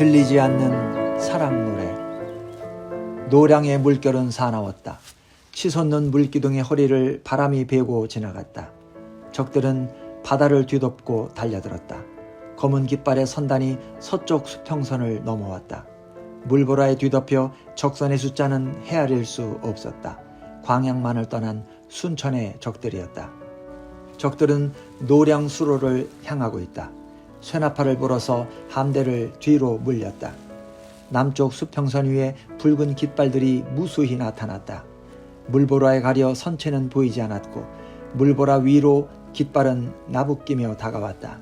들리지 않는 사랑 노래. 노량의 물결은 사나웠다. 치솟는 물기둥의 허리를 바람이 베고 지나갔다. 적들은 바다를 뒤덮고 달려들었다. 검은 깃발의 선단이 서쪽 수평선을 넘어왔다. 물보라에 뒤덮여 적선의 숫자는 헤아릴 수 없었다. 광양만을 떠난 순천의 적들이었다. 적들은 노량 수로를 향하고 있다. 쇠나파를 불어서 함대를 뒤로 물렸다. 남쪽 수평선 위에 붉은 깃발들이 무수히 나타났다. 물보라에 가려 선체는 보이지 않았고 물보라 위로 깃발은 나부끼며 다가왔다.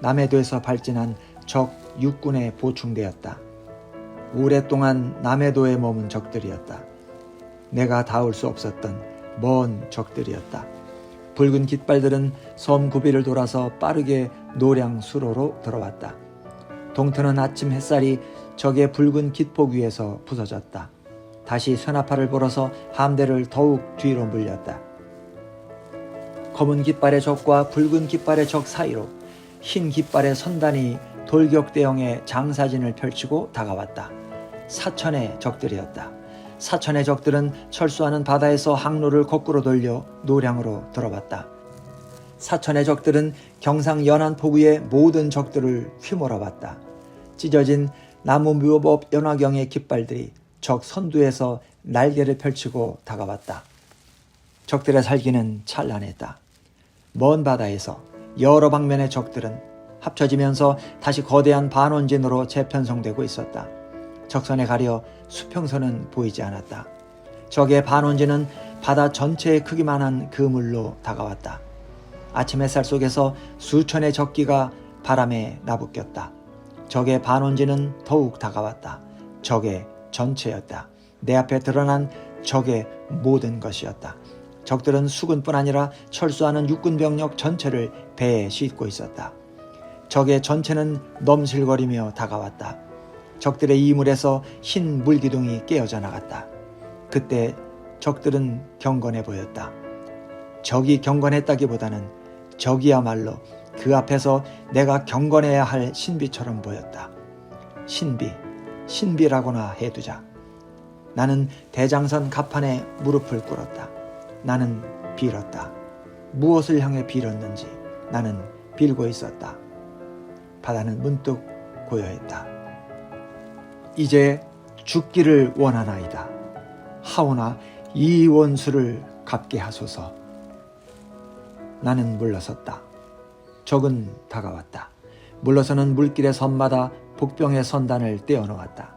남해도에서 발진한 적 육군에 보충되었다. 오랫동안 남해도에 머문 적들이었다. 내가 닿을 수 없었던 먼 적들이었다. 붉은 깃발들은 섬 구비를 돌아서 빠르게 노량 수로로 들어왔다. 동트는 아침 햇살이 적의 붉은 깃폭 위에서 부서졌다. 다시 쇠나파를 불어서 함대를 더욱 뒤로 물렸다. 검은 깃발의 적과 붉은 깃발의 적 사이로 흰 깃발의 선단이 돌격대형의 장사진을 펼치고 다가왔다. 사천의 적들이었다. 사천의 적들은 철수하는 바다에서 항로를 거꾸로 돌려 노량으로 들어왔다. 사천의 적들은 경상 연안포 위의 모든 적들을 휘몰아봤다. 찢어진 나무 묘법 연화경의 깃발들이 적 선두에서 날개를 펼치고 다가왔다. 적들의 살기는 찬란했다. 먼 바다에서 여러 방면의 적들은 합쳐지면서 다시 거대한 반원진으로 재편성되고 있었다. 적선에 가려 수평선은 보이지 않았다. 적의 반원진은 바다 전체의 크기만한 그물로 다가왔다. 아침 햇살 속에서 수천의 적기가 바람에 나부꼈다. 적의 반원진은 더욱 다가왔다. 적의 전체였다. 내 앞에 드러난 적의 모든 것이었다. 적들은 수군뿐 아니라 철수하는 육군 병력 전체를 배에 싣고 있었다. 적의 전체는 넘실거리며 다가왔다. 적들의 이물에서 흰 물기둥이 깨어져 나갔다. 그때 적들은 경건해 보였다. 적이 경건했다기보다는 적이야말로 그 앞에서 내가 경건해야 할 신비처럼 보였다. 신비라고나 해두자. 나는 대장선 갑판에 무릎을 꿇었다. 나는 빌었다. 무엇을 향해 빌었는지 나는 빌고 있었다. 바다는 문득 고요했다. 이제 죽기를 원하나이다. 하오나 이 원수를 갚게 하소서. 나는 물러섰다. 적은 다가왔다. 물러서는 물길의 섬마다 복병의 선단을 떼어놓았다.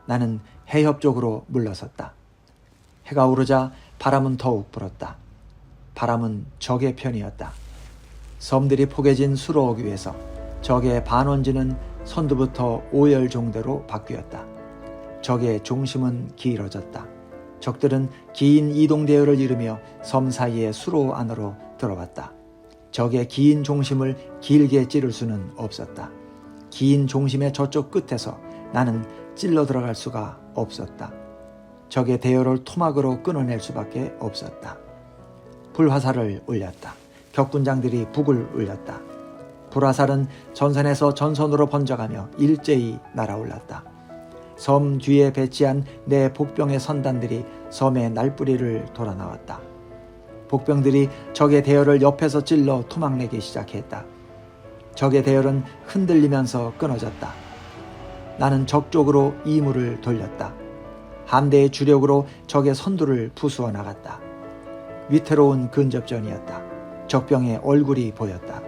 나는 해협 쪽으로 물러섰다. 해가 오르자 바람은 더욱 불었다. 바람은 적의 편이었다. 섬들이 포개진 수로옥 위에서 적의 반원지는 선두부터 오열종대로 바뀌었다. 적의 중심은 길어졌다. 적들은 긴 이동대열을 이루며 섬 사이의 수로 안으로 들어왔다. 적의 긴 중심을 길게 찌를 수는 없었다. 긴 중심의 저쪽 끝에서 나는 찔러 들어갈 수가 없었다. 적의 대열을 토막으로 끊어낼 수밖에 없었다. 불화살을 올렸다. 격군장들이 북을 울렸다. 불화살은 전선에서 전선으로 번져가며 일제히 날아올랐다. 섬 뒤에 배치한 내 복병의 선단들이 섬의 날뿌리를 돌아 나왔다. 복병들이 적의 대열을 옆에서 찔러 토막내기 시작했다. 적의 대열은 흔들리면서 끊어졌다. 나는 적쪽으로 이물을 돌렸다. 함대의 주력으로 적의 선두를 부수어 나갔다. 위태로운 근접전이었다. 적병의 얼굴이 보였다.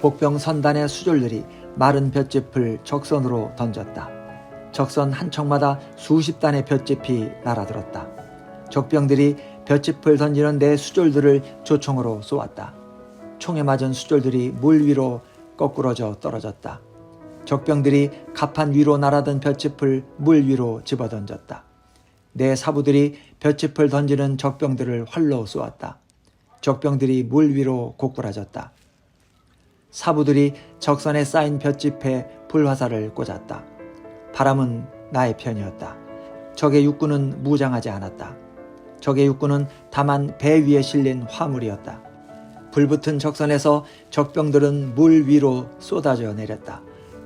복병 선단의 수졸들이 마른 볏짚을 적선으로 던졌다. 적선 한 척마다 수십 단의 볏짚이 날아들었다. 적병들이 볏짚을 던지는 내 수졸들을 조총으로 쏘았다. 총에 맞은 수졸들이 물 위로 거꾸러져 떨어졌다. 적병들이 갑판 위로 날아든 볏짚을 물 위로 집어던졌다. 내 사부들이 볏짚을 던지는 적병들을 활로 쏘았다. 적병들이 물 위로 고꾸라졌다. 사부들이 적선에 쌓인 볏짚에 불화살을 꽂았다. 바람은 나의 편이었다. 적의 육군은 무장하지 않았다. 적의 육군은 다만 배 위에 실린 화물이었다. 불붙은 적선에서 적병들은 물 위로 쏟아져 내렸다.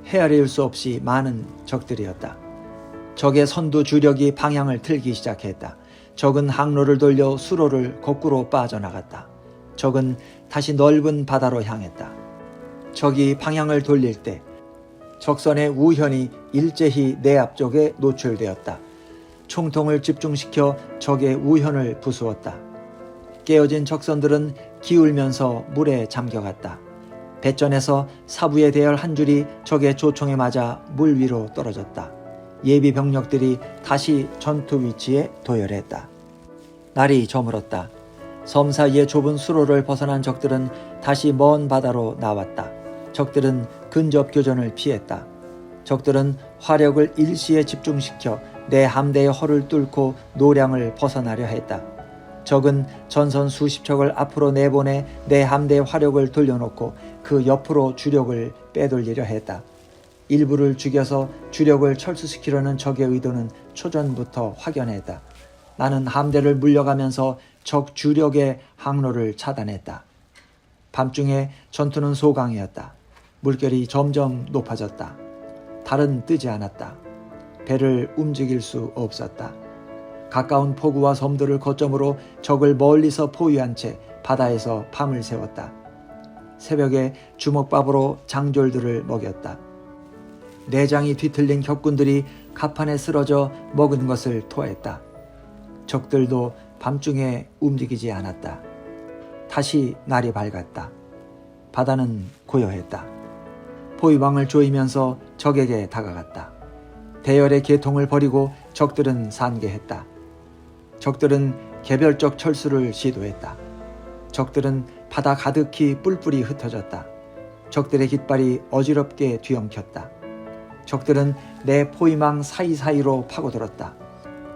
헤아릴 수 없이 많은 적들이었다. 적의 선두 주력이 방향을 틀기 시작했다. 적은 항로를 돌려 수로를 거꾸로 빠져나갔다. 적은 다시 넓은 바다로 향했다. 적이 방향을 돌릴 때 적선의 우현이 일제히 내 앞쪽에 노출되었다. 총통을 집중시켜 적의 우현을 부수었다. 깨어진 적선들은 기울면서 물에 잠겨갔다. 배전에서 사부의 대열 한 줄이 적의 조총에 맞아 물 위로 떨어졌다. 예비 병력들이 다시 전투 위치에 도열했다. 날이 저물었다. 섬 사이의 좁은 수로를 벗어난 적들은 다시 먼 바다로 나왔다. 적들은 근접 교전을 피했다. 적들은 화력을 일시에 집중시켜 내 함대의 허를 뚫고 노량을 벗어나려 했다. 적은 전선 수십 척을 앞으로 내보내 내 함대의 화력을 돌려놓고 그 옆으로 주력을 빼돌리려 했다. 일부를 죽여서 주력을 철수시키려는 적의 의도는 초전부터 확연했다. 나는 함대를 물려가면서 적 주력의 항로를 차단했다. 밤중에 전투는 소강이었다. 물결이 점점 높아졌다. 달은 뜨지 않았다. 배를 움직일 수 없었다. 가까운 포구와 섬들을 거점으로 적을 멀리서 포위한 채 바다에서 밤을 새웠다. 새벽에 주먹밥으로 장졸들을 먹였다. 내장이 뒤틀린 격군들이 갑판에 쓰러져 먹은 것을 토했다. 적들도 밤중에 움직이지 않았다. 다시 날이 밝았다. 바다는 고요했다. 포위망을 조이면서 적에게 다가갔다. 대열의 계통을 버리고 적들은 산계했다. 적들은 개별적 철수를 시도했다. 적들은 바다 가득히 뿔뿔이 흩어졌다. 적들의 깃발이 어지럽게 뒤엉켰다. 적들은 내 포위망 사이사이로 파고들었다.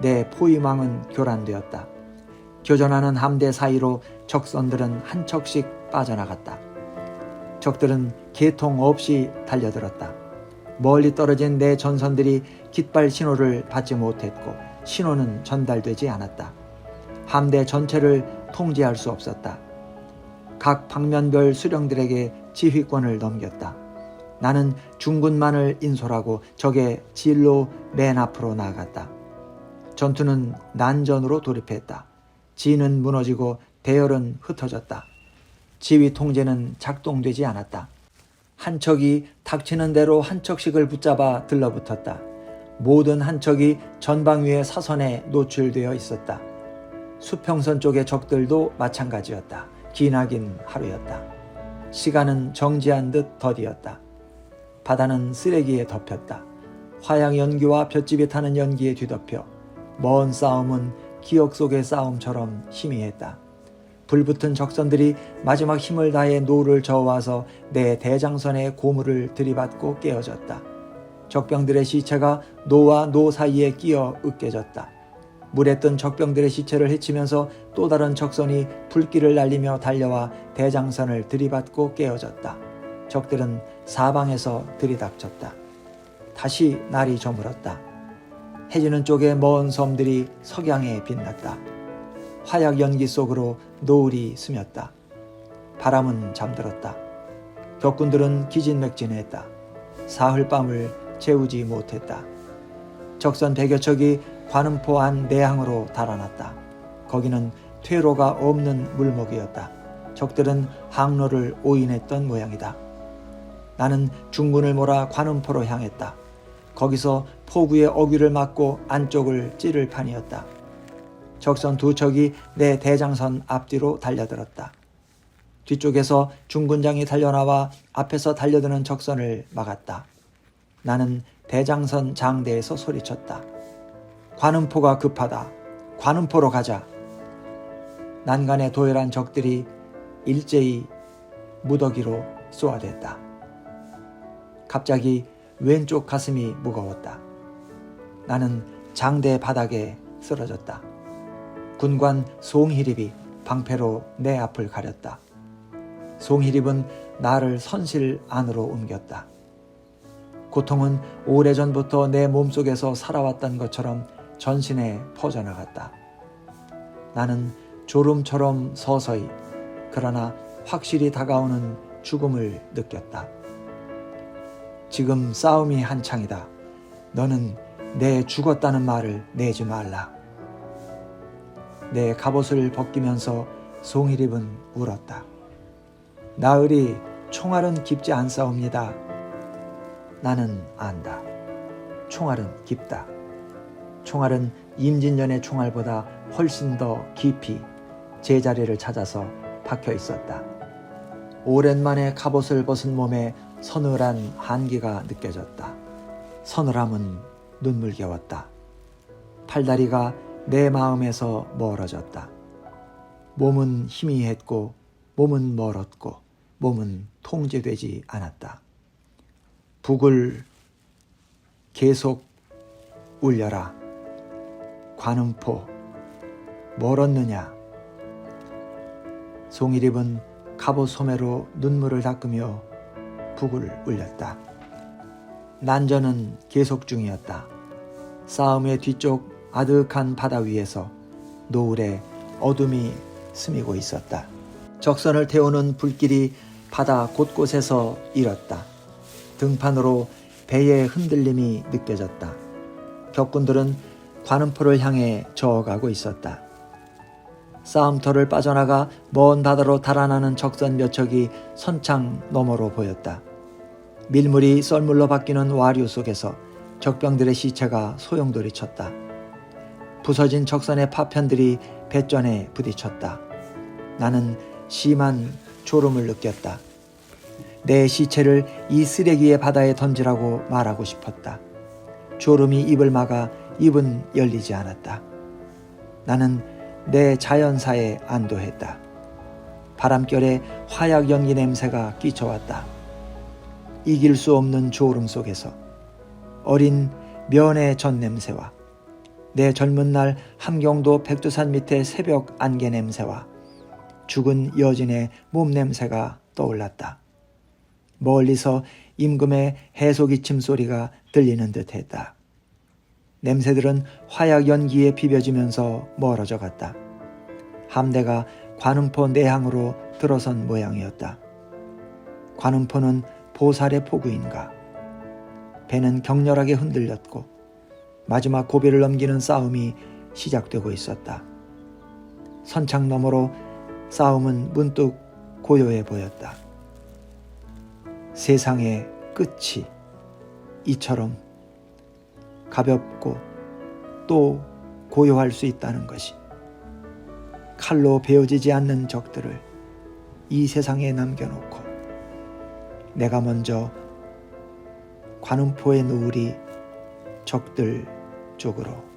내 포위망은 교란되었다. 교전하는 함대 사이로 적선들은 한 척씩 빠져나갔다. 적들은 계통 없이 달려들었다. 멀리 떨어진 내 전선들이 깃발 신호를 받지 못했고 신호는 전달되지 않았다. 함대 전체를 통제할 수 없었다. 각 방면별 수령들에게 지휘권을 넘겼다. 나는 중군만을 인솔하고 적의 진로 맨 앞으로 나아갔다. 전투는 난전으로 돌입했다. 진은 무너지고 대열은 흩어졌다. 지휘 통제는 작동되지 않았다. 한 척이 닥치는 대로 한 척씩을 붙잡아 들러붙었다. 모든 한 척이 전방 위의 사선에 노출되어 있었다. 수평선 쪽의 적들도 마찬가지였다. 기나긴 하루였다. 시간은 정지한 듯 더디었다. 바다는 쓰레기에 덮였다. 화양 연기와 볏집이 타는 연기에 뒤덮여 먼 싸움은 기억 속의 싸움처럼 희미했다. 불붙은 적선들이 마지막 힘을 다해 노를 저어와서 내 대장선의 고물을 들이받고 깨어졌다. 적병들의 시체가 노와 노 사이에 끼어 으깨졌다. 물에 뜬 적병들의 시체를 헤치면서 또 다른 적선이 불길을 날리며 달려와 대장선을 들이받고 깨어졌다. 적들은 사방에서 들이닥쳤다. 다시 날이 저물었다. 해지는 쪽의 먼 섬들이 석양에 빛났다. 화약 연기 속으로 노을이 스몄다. 바람은 잠들었다. 격군들은 기진맥진했다. 사흘밤을 재우지 못했다. 적선 100여 척이 관음포 안 내항으로 달아났다. 거기는 퇴로가 없는 물목이었다. 적들은 항로를 오인했던 모양이다. 나는 중군을 몰아 관음포로 향했다. 거기서 포구의 어귀를 막고 안쪽을 찌를 판이었다. 적선 2척이 내 대장선 앞뒤로 달려들었다. 뒤쪽에서 중군장이 달려나와 앞에서 달려드는 적선을 막았다. 나는 대장선 장대에서 소리쳤다. 관음포가 급하다. 관음포로 가자. 난간에 도열한 적들이 일제히 무더기로 쏘아댔다. 갑자기 왼쪽 가슴이 무거웠다. 나는 장대 바닥에 쓰러졌다. 군관 송희립이 방패로 내 앞을 가렸다. 송희립은 나를 선실 안으로 옮겼다. 고통은 오래전부터 내 몸속에서 살아왔던 것처럼 전신에 퍼져나갔다. 나는 졸음처럼 서서히 그러나 확실히 다가오는 죽음을 느꼈다. 지금 싸움이 한창이다. 너는 내 죽었다는 말을 내지 말라. 내 갑옷을 벗기면서 송일입은 울었다. 나으리, 총알은 깊지 않사옵니다. 나는 안다. 총알은 깊다. 총알은 임진년의 총알보다 훨씬 더 깊이 제자리를 찾아서 박혀 있었다. 오랜만에 갑옷을 벗은 몸에 서늘한 한기가 느껴졌다. 서늘함은 눈물겨웠다. 팔다리가 내 마음에서 멀어졌다. 몸은 희미했고 몸은 멀었고 몸은 통제되지 않았다. 북을 계속 울려라. 관음포 멀었느냐. 송일입은 갑옷 소매로 눈물을 닦으며 북을 울렸다. 난전은 계속 중이었다. 싸움의 뒤쪽 아득한 바다 위에서 노을에 어둠이 스미고 있었다. 적선을 태우는 불길이 바다 곳곳에서 일었다. 등판으로 배의 흔들림이 느껴졌다. 격군들은 관음포를 향해 저어가고 있었다. 싸움터를 빠져나가 먼 바다로 달아나는 적선 몇 척이 선창 너머로 보였다. 밀물이 썰물로 바뀌는 와류 속에서 적병들의 시체가 소용돌이쳤다. 부서진 적선의 파편들이 배전에 부딪혔다. 나는 심한 졸음을 느꼈다. 내 시체를 이 쓰레기의 바다에 던지라고 말하고 싶었다. 졸음이 입을 막아 입은 열리지 않았다. 나는 내 자연사에 안도했다. 바람결에 화약 연기 냄새가 끼쳐왔다. 이길 수 없는 졸음 속에서 어린 면의 전 냄새와 내 젊은 날 함경도 백두산 밑의 새벽 안개 냄새와 죽은 여진의 몸 냄새가 떠올랐다. 멀리서 임금의 해소기침 소리가 들리는 듯했다. 냄새들은 화약 연기에 비벼지면서 멀어져 갔다. 함대가 관음포 내항으로 들어선 모양이었다. 관음포는 보살의 포구인가. 배는 격렬하게 흔들렸고 마지막 고비를 넘기는 싸움이 시작되고 있었다. 선창 너머로 싸움은 문득 고요해 보였다. 세상의 끝이 이처럼 가볍고 또 고요할 수 있다는 것이, 칼로 베어지지 않는 적들을 이 세상에 남겨놓고 내가 먼저 관음포에 누우리 적들 쪽으로